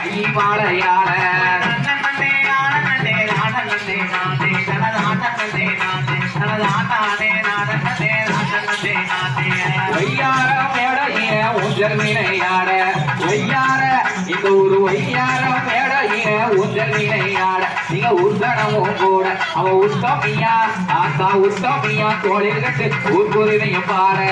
மாலையாள வையார மேடைய ஊஞ்சல் வினையாட வையார இந்த ஒரு வையார மேடைய ஊஞ்சல் வினையாட நீங்க உத்தனமும் கூட அவ உத்தமியா ஆத்தா உத்தமியா தோழில் கட்டு ஊர் குருவையும் பாரு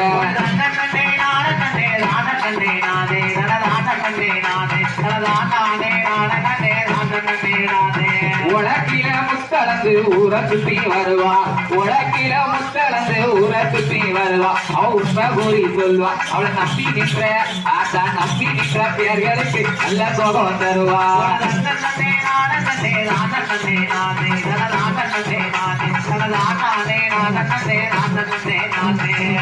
உலகில முத்தளந்து ஊரை சுத்தி வருவா உலகில முத்தளந்து ஊரை சுத்தி வருவா அவ உண்மை கூறி சொல்வா அவளை நம்பி நின்ற ஆத்தா நம்பி நின்ற பேர்களுக்கு நல்ல சோகம் தருவா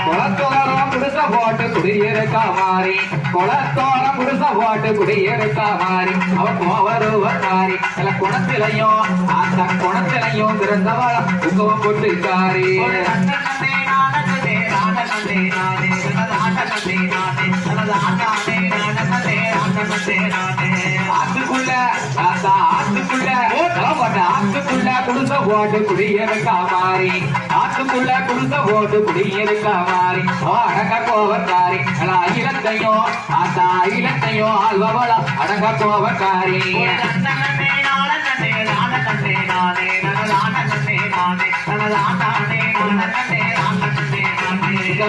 குளத்தோரம் குடிச போட்டு குடியிருக்கா மாறி குளத்தோரம் குடிச போட்டு குடியிருக்கா மாறி அவ போவருவக்காரி சில குணத்திலையும் அந்த குணத்திலையும் பிறந்தவள உங்கவம் போட்டுக்காரி ஆத்துக்குள்ள அந்த ஆத்துக்குள்ள ஆத்துக்குள்ள குடிச போட்டு குடியிருக்கா மாறி ஆத்துக்குள்ள குடிச போட்டு குடியிருக்கா மாறி அடக்க கோவக்காரி அகிலத்தையும் அந்த அகிலத்தையும் ஆள்பவள அடக்க கோவக்காரி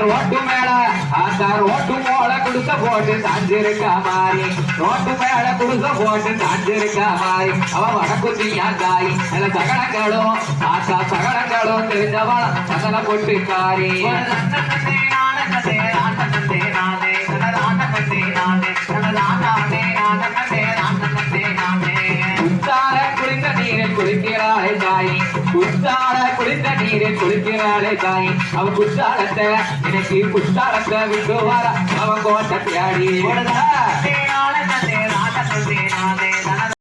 ரோட்டு மேல அந்த ரோட்டு போல குடிச போட்டு சாஞ்சிருக்கா மாறி ரோட்டு மேல குடிச போட்டு சாஞ்சிருக்கா மாறி அவ வடக்குத்தியா தாய் நல்ல சகலங்களும் ஆத்தா சகலங்களும் தெரிஞ்சவள சகல பொட்டு காரி குத்தார குளித்த நீரில் குளிக்கிறாளே தாய் குத்தார குளித்த நீரில் குளிக்கிறாளே தாய் அவ குத்தாலத்தை இன்னைக்கு குத்தாலத்தை விட்டு வர அவன் கோட்டை தேடி